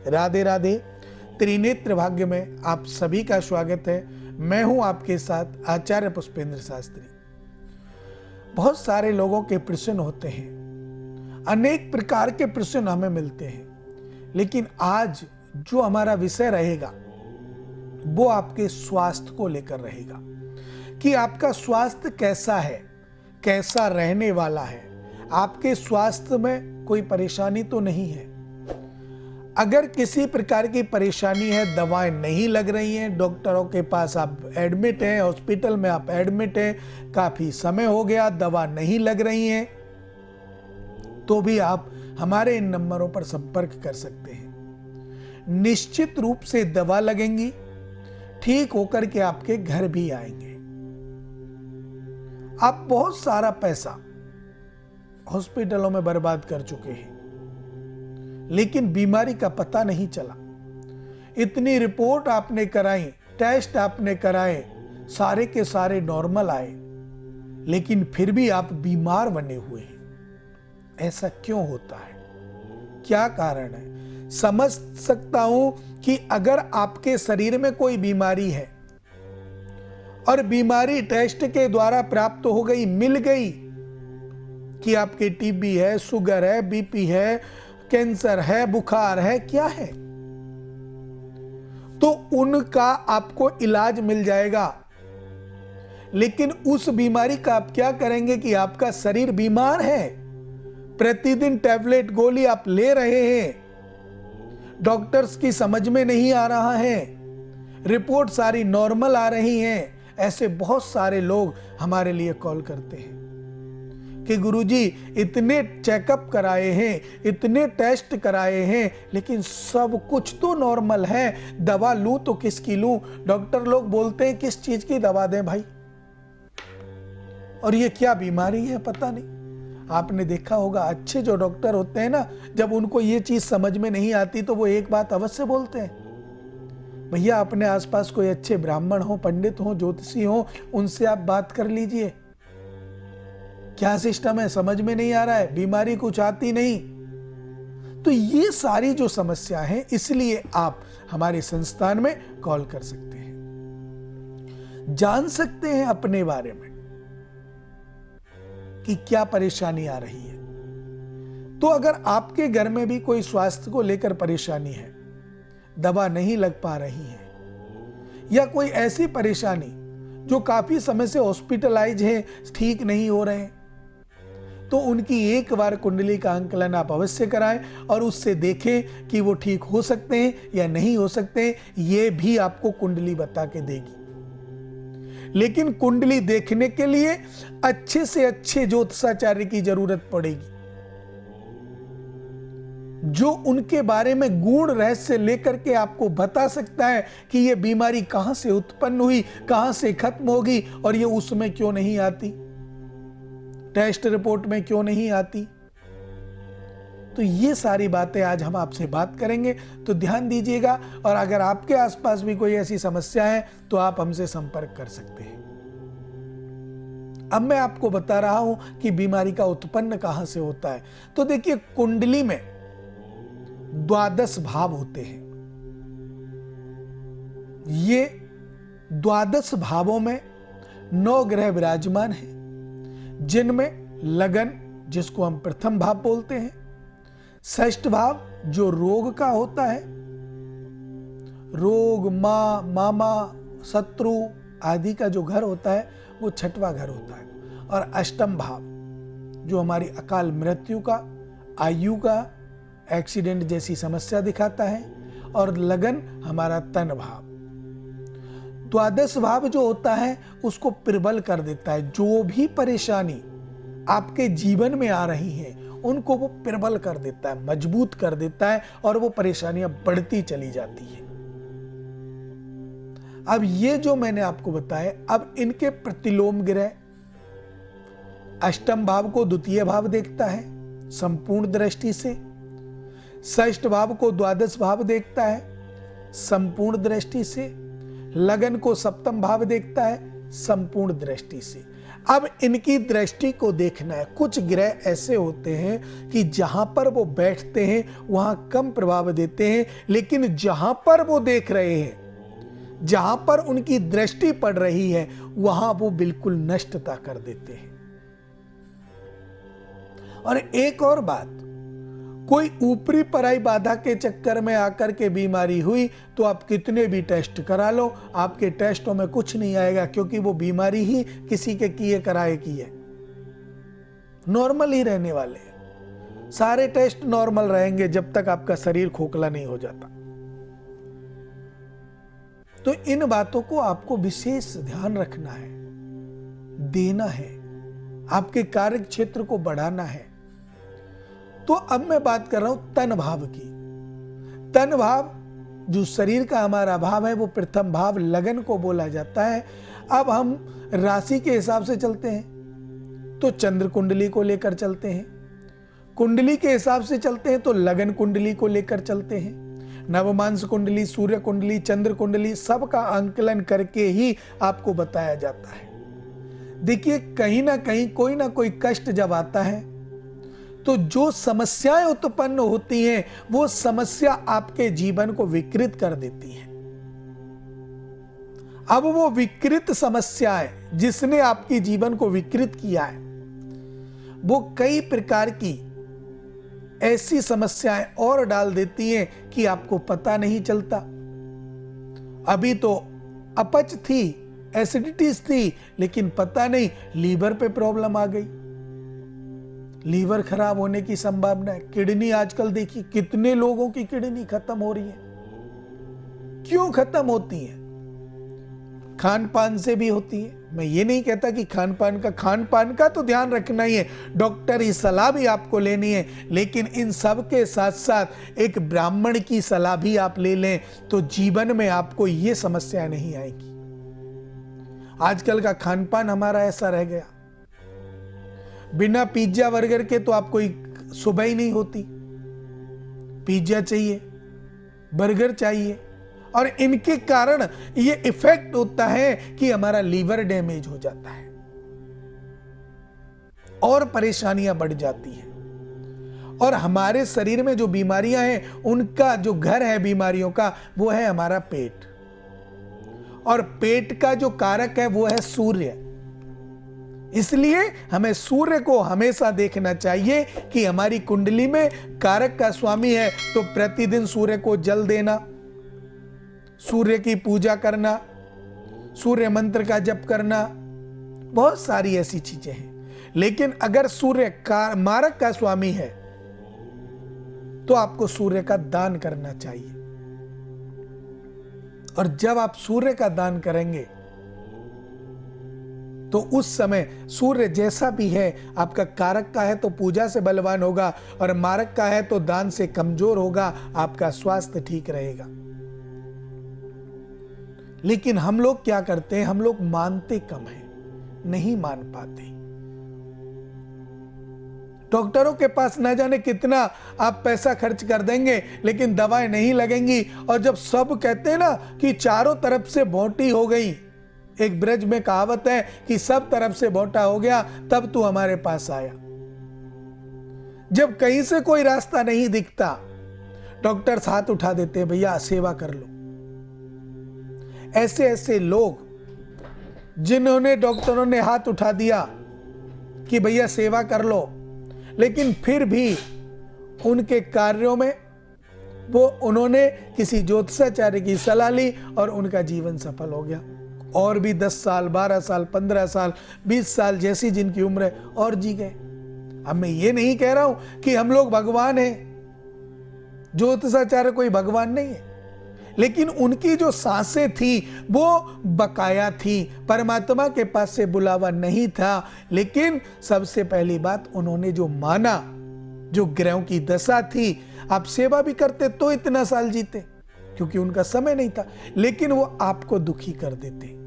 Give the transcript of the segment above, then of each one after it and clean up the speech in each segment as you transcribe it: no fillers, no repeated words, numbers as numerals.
राधे राधे। त्रिनेत्र भाग्य में आप सभी का स्वागत है। मैं हूं आपके साथ आचार्य पुष्पेंद्र शास्त्री। बहुत सारे लोगों के प्रश्न होते हैं, अनेक प्रकार के प्रश्न हमें मिलते हैं, लेकिन आज जो हमारा विषय रहेगा वो आपके स्वास्थ्य को लेकर रहेगा कि आपका स्वास्थ्य कैसा है, कैसा रहने वाला है। आपके स्वास्थ्य में कोई परेशानी तो नहीं है। अगर किसी प्रकार की परेशानी है, दवाएं नहीं लग रही हैं, डॉक्टरों के पास आप एडमिट हैं, हॉस्पिटल में आप एडमिट हैं, काफी समय हो गया, दवा नहीं लग रही है, तो भी आप हमारे इन नंबरों पर संपर्क कर सकते हैं। निश्चित रूप से दवा लगेंगी, ठीक होकर के आपके घर भी आएंगे। आप बहुत सारा पैसा हॉस्पिटलों में बर्बाद कर चुके हैं, लेकिन बीमारी का पता नहीं चला। इतनी रिपोर्ट आपने कराई, टेस्ट आपने कराए, सारे के सारे नॉर्मल आए, लेकिन फिर भी आप बीमार बने हुए हैं। ऐसा क्यों होता है? क्या कारण है? समझ सकता हूं कि अगर आपके शरीर में कोई बीमारी है और बीमारी टेस्ट के द्वारा प्राप्त हो गई, मिल गई कि आपके टीबी है, शुगर है, बीपी है, कैंसर है, बुखार है, क्या है, तो उनका आपको इलाज मिल जाएगा। लेकिन उस बीमारी का आप क्या करेंगे कि आपका शरीर बीमार है, प्रतिदिन टैबलेट गोली आप ले रहे हैं, डॉक्टर्स की समझ में नहीं आ रहा है, रिपोर्ट सारी नॉर्मल आ रही हैं। ऐसे बहुत सारे लोग हमारे लिए कॉल करते हैं कि गुरुजी इतने चेकअप कराए हैं, इतने टेस्ट कराए हैं, लेकिन सब कुछ तो नॉर्मल है, दवा लूं तो किसकी लूं? डॉक्टर लोग बोलते हैं किस चीज की दवा दें भाई, और ये क्या बीमारी है पता नहीं। आपने देखा होगा अच्छे जो डॉक्टर होते हैं ना, जब उनको ये चीज समझ में नहीं आती तो वो एक बात अवश्य बोलते हैं, भैया अपने आसपास कोई अच्छे ब्राह्मण हो, पंडित हो, ज्योतिषी हो, उनसे आप बात कर लीजिए। क्या सिस्टम है समझ में नहीं आ रहा है, बीमारी कुछ आती नहीं। तो ये सारी जो समस्या है, इसलिए आप हमारे संस्थान में कॉल कर सकते हैं, जान सकते हैं अपने बारे में कि क्या परेशानी आ रही है। तो अगर आपके घर में भी कोई स्वास्थ्य को लेकर परेशानी है, दवा नहीं लग पा रही है, या कोई ऐसी परेशानी जो काफी समय से हॉस्पिटलाइज है, ठीक नहीं हो रहे हैं, तो उनकी एक बार कुंडली का आंकलन आप अवश्य कराएं और उससे देखें कि वो ठीक हो सकते हैं या नहीं हो सकते हैं। ये भी आपको कुंडली बता के देगी। लेकिन कुंडली देखने के लिए अच्छे से अच्छे ज्योतिषाचार्य की जरूरत पड़ेगी, जो उनके बारे में गूढ़ रहस्य लेकर के आपको बता सकता है कि यह बीमारी कहां से उत्पन्न हुई, कहां से खत्म होगी, और ये उसमें क्यों नहीं आती, टेस्ट रिपोर्ट में क्यों नहीं आती। तो ये सारी बातें आज हम आपसे बात करेंगे, तो ध्यान दीजिएगा। और अगर आपके आसपास भी कोई ऐसी समस्या है तो आप हमसे संपर्क कर सकते हैं। अब मैं आपको बता रहा हूं कि बीमारी का उत्पन्न कहां से होता है। तो देखिए, कुंडली में 12 भाव होते हैं। ये 12 भावों में 9 ग्रह विराजमान हैं, जिनमें लगन, जिसको हम प्रथम भाव बोलते हैं, षष्ठ भाव जो रोग का होता है, रोग, मां, मामा, शत्रु आदि का जो घर होता है वो छठवां घर होता है, और अष्टम भाव जो हमारी अकाल मृत्यु का, आयु का, एक्सीडेंट जैसी समस्या दिखाता है, और लगन हमारा तन भाव। 12 भाव जो होता है उसको प्रबल कर देता है। जो भी परेशानी आपके जीवन में आ रही है उनको वो प्रबल कर देता है, मजबूत कर देता है, और वो परेशानियां बढ़ती चली जाती है। अब ये जो मैंने आपको बताया, अब इनके प्रतिलोम ग्रह अष्टम भाव को द्वितीय भाव देखता है संपूर्ण दृष्टि से, षष्ठ भाव को 12 भाव देखता है संपूर्ण दृष्टि से, लगन को सप्तम भाव देखता है संपूर्ण दृष्टि से। अब इनकी दृष्टि को देखना है। कुछ ग्रह ऐसे होते हैं कि जहां पर वो बैठते हैं वहां कम प्रभाव देते हैं, लेकिन जहां पर वो देख रहे हैं, जहां पर उनकी दृष्टि पड़ रही है, वहां वो बिल्कुल नष्टता कर देते हैं। और एक और बात, कोई ऊपरी पराई बाधा के चक्कर में आकर के बीमारी हुई तो आप कितने भी टेस्ट करा लो, आपके टेस्टों में कुछ नहीं आएगा, क्योंकि वो बीमारी ही किसी के किए कराए की है, नॉर्मल ही रहने वाले हैं। सारे टेस्ट नॉर्मल रहेंगे जब तक आपका शरीर खोखला नहीं हो जाता। तो इन बातों को आपको विशेष ध्यान रखना है, देना है, आपके कार्य क्षेत्र को बढ़ाना है। तो अब मैं बात कर रहा हूं तन भाव की। तन भाव जो शरीर का हमारा भाव है वो प्रथम भाव लगन को बोला जाता है। अब हम राशि के हिसाब से चलते हैं तो चंद्र कुंडली को लेकर चलते हैं, कुंडली के हिसाब से चलते हैं तो लगन कुंडली को लेकर चलते हैं। नवमांश कुंडली, सूर्य कुंडली, चंद्र कुंडली, सबका आंकलन करके ही आपको बताया जाता है। देखिए, कहीं ना कहीं कोई ना कोई कष्ट जब आता है तो जो समस्याएं उत्पन्न होती हैं वो समस्या आपके जीवन को विकृत कर देती हैं। अब वो विकृत समस्याएं जिसने आपके जीवन को विकृत किया है, वो कई प्रकार की ऐसी समस्याएं और डाल देती हैं कि आपको पता नहीं चलता। अभी तो अपच थी, एसिडिटीज थी, लेकिन पता नहीं लीवर पे प्रॉब्लम आ गई, लीवर खराब होने की संभावना है। किडनी आजकल देखिए कितने लोगों की किडनी खत्म हो रही है। क्यों खत्म होती है? खान पान से भी होती है। मैं ये नहीं कहता कि खान पान का तो ध्यान रखना ही है, डॉक्टरी सलाह भी आपको लेनी है, लेकिन इन सब के साथ साथ एक ब्राह्मण की सलाह भी आप ले लें तो जीवन में आपको ये समस्या नहीं आएगी। आजकल का खान पान हमारा ऐसा रह गया, बिना पिज्जा बर्गर के तो आपको सुबह ही नहीं होती। पिज्जा चाहिए, बर्गर चाहिए, और इनके कारण ये इफेक्ट होता है कि हमारा लीवर डैमेज हो जाता है और परेशानियां बढ़ जाती हैं। और हमारे शरीर में जो बीमारियां हैं उनका जो घर है बीमारियों का, वो है हमारा पेट। और पेट का जो कारक है वो है सूर्य। इसलिए हमें सूर्य को हमेशा देखना चाहिए कि हमारी कुंडली में कारक का स्वामी है तो प्रतिदिन सूर्य को जल देना, सूर्य की पूजा करना, सूर्य मंत्र का जप करना, बहुत सारी ऐसी चीजें हैं। लेकिन अगर सूर्य का मारक का स्वामी है तो आपको सूर्य का दान करना चाहिए। और जब आप सूर्य का दान करेंगे तो उस समय सूर्य जैसा भी है, आपका कारक का है तो पूजा से बलवान होगा और मारक का है तो दान से कमजोर होगा, आपका स्वास्थ्य ठीक रहेगा। लेकिन हम लोग क्या करते हैं, हम लोग मानते कम हैं, नहीं मान पाते। डॉक्टरों के पास ना जाने कितना आप पैसा खर्च कर देंगे लेकिन दवाएं नहीं लगेंगी। और जब सब कहते हैं ना कि चारों तरफ से बोटी हो गई, एक ब्रज में कहावत है कि सब तरफ से बोटा हो गया, तब तू हमारे पास आया। जब कहीं से कोई रास्ता नहीं दिखता, डॉक्टर्स हाथ उठा देते हैं, भैया सेवा कर लो। ऐसे ऐसे लोग जिन्होंने डॉक्टरों ने हाथ उठा दिया कि भैया सेवा कर लो, लेकिन फिर भी उनके कार्यों में वो उन्होंने किसी ज्योतिषाचार्य की सलाह ली और उनका जीवन सफल हो गया। और भी 10 साल, 12 साल, 15 साल, 20 साल जैसी जिनकी उम्र है और जी गए। अब मैं ये नहीं कह रहा हूं कि हम लोग भगवान हैं, ज्योतिषाचार्य कोई भगवान नहीं है, लेकिन उनकी जो सांसें थी वो बकाया थी, परमात्मा के पास से बुलावा नहीं था। लेकिन सबसे पहली बात, उन्होंने जो माना, जो ग्रहों की दशा थी, आप सेवा भी करते तो इतना साल जीते, क्योंकि उनका समय नहीं था, लेकिन वो आपको दुखी कर देते।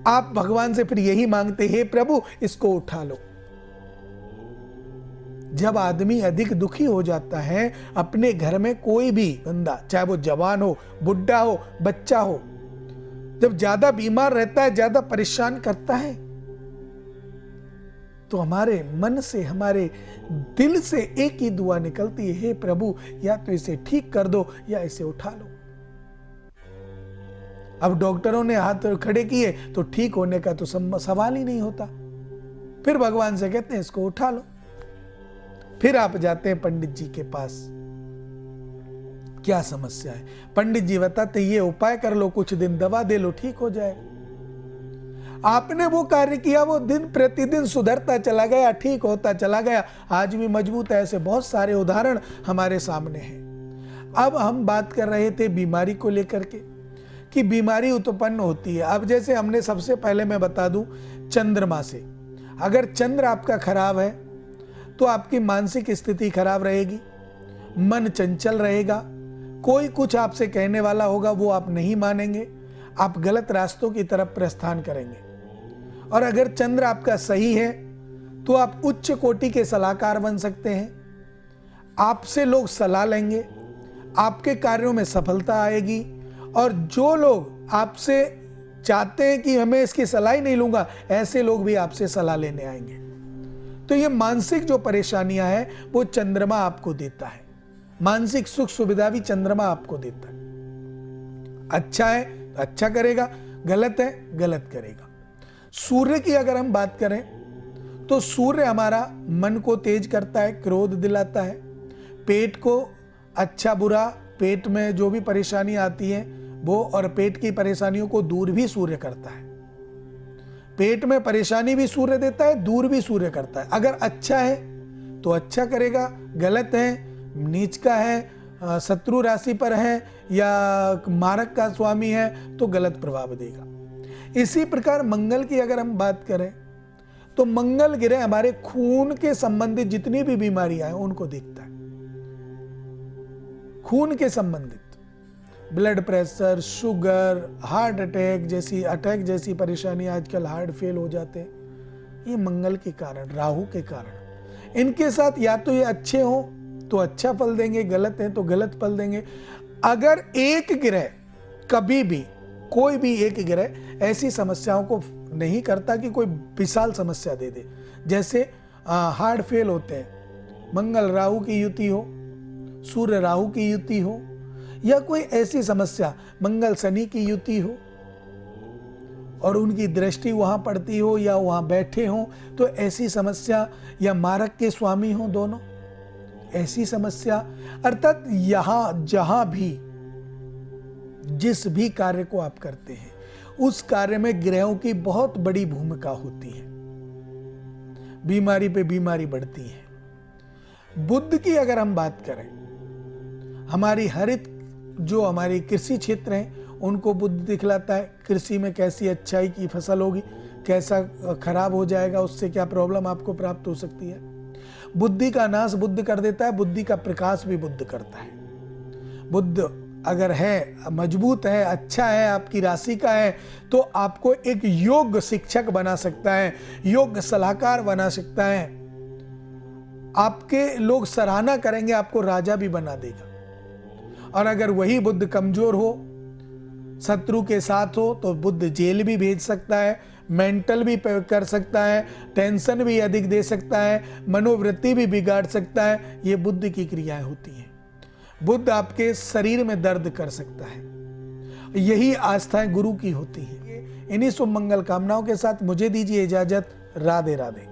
आप भगवान से फिर यही मांगते, हे प्रभु इसको उठा लो। जब आदमी अधिक दुखी हो जाता है, अपने घर में कोई भी बंदा, चाहे वो जवान हो, बुढ़ा हो, बच्चा हो, जब ज्यादा बीमार रहता है, ज्यादा परेशान करता है, तो हमारे मन से, हमारे दिल से एक ही दुआ निकलती है, हे प्रभु या तो इसे ठीक कर दो या इसे उठा लो। अब डॉक्टरों ने हाथ खड़े किए तो ठीक होने का तो सवाल ही नहीं होता। फिर भगवान से कहते हैं इसको उठा लो। फिर आप जाते हैं पंडित जी के पास, क्या समस्या है? पंडित जी बताते ये उपाय कर लो, कुछ दिन दवा दे लो, ठीक हो जाएगा। आपने वो कार्य किया, वो दिन प्रतिदिन सुधरता चला गया, ठीक होता चला गया, आज भी मजबूत है। ऐसे बहुत सारे उदाहरण हमारे सामने हैं। अब हम बात कर रहे थे बीमारी को लेकर के कि बीमारी उत्पन्न होती है। अब जैसे हमने सबसे पहले मैं बता दूं, चंद्रमा से, अगर चंद्र आपका खराब है तो आपकी मानसिक स्थिति खराब रहेगी, मन चंचल रहेगा, कोई कुछ आपसे कहने वाला होगा वो आप नहीं मानेंगे, आप गलत रास्तों की तरफ प्रस्थान करेंगे। और अगर चंद्र आपका सही है तो आप उच्च कोटि के सलाहकार बन सकते हैं, आपसे लोग सलाह लेंगे, आपके कार्यों में सफलता आएगी। और जो लोग आपसे चाहते हैं कि हमें इसकी सलाह ही नहीं लूंगा, ऐसे लोग भी आपसे सलाह लेने आएंगे। तो ये मानसिक जो परेशानियां हैं वो चंद्रमा आपको देता है, मानसिक सुख सुविधा भी चंद्रमा आपको देता है। अच्छा है तो अच्छा करेगा, गलत है गलत करेगा। सूर्य की अगर हम बात करें तो सूर्य हमारा मन को तेज करता है, क्रोध दिलाता है, पेट को अच्छा बुरा, पेट में जो भी परेशानी आती है वो, और पेट की परेशानियों को दूर भी सूर्य करता है। पेट में परेशानी भी सूर्य देता है, दूर भी सूर्य करता है। अगर अच्छा है तो अच्छा करेगा, गलत है, नीच का है, शत्रु राशि पर है या मारक का स्वामी है तो गलत प्रभाव देगा। इसी प्रकार मंगल की अगर हम बात करें तो मंगल ग्रह हमारे खून के संबंधित जितनी भी बीमारियां हैं उनको देखता है। खून के संबंधित blood pressure, sugar, heart attack जैसी परेशानी, आजकल हार्ट फेल हो जाते हैं, ये मंगल के कारण, राहु के कारण। इनके साथ या तो ये अच्छे हो तो अच्छा फल देंगे, गलत है तो गलत फल देंगे। अगर एक ग्रह कभी भी, कोई भी एक ग्रह ऐसी समस्याओं को नहीं करता कि कोई विशाल समस्या दे दे, जैसे हार्ट फेल होते हैं, मंगल राहु की युति हो, सूर्य राहु की युति हो, या कोई ऐसी समस्या मंगल शनि की युति हो और उनकी दृष्टि वहां पड़ती हो या वहां बैठे हो, तो ऐसी समस्या, या मारक के स्वामी हो दोनों, ऐसी समस्या, अर्थात यहां जहां भी जिस भी कार्य को आप करते हैं उस कार्य में ग्रहों की बहुत बड़ी भूमिका होती है। बीमारी पे बीमारी बढ़ती है। बुध की अगर हम बात करें, हमारी हरित जो हमारी कृषि क्षेत्र हैं उनको बुध दिखलाता है, कृषि में कैसी अच्छाई की फसल होगी, कैसा खराब हो जाएगा, उससे क्या प्रॉब्लम आपको प्राप्त हो सकती है। बुद्धि का नाश बुद्ध कर देता है, बुद्धि का प्रकाश भी बुद्ध करता है। बुद्ध अगर है, मजबूत है, अच्छा है, आपकी राशि का है, तो आपको एक योग्य शिक्षक बना सकता है, योग्य सलाहकार बना सकता है, आपके लोग सराहना करेंगे, आपको राजा भी बना देगा। और अगर वही बुद्ध कमजोर हो, शत्रु के साथ हो, तो बुद्ध जेल भी भेज सकता है, मेंटल भी कर सकता है, टेंशन भी अधिक दे सकता है, मनोवृत्ति भी बिगाड़ सकता है। ये बुद्ध की क्रियाएं होती हैं। बुद्ध आपके शरीर में दर्द कर सकता है। यही आस्थाएं गुरु की होती हैं। इन्हीं शुभ मंगल कामनाओं के साथ मुझे दीजिए इजाजत। राधे राधे।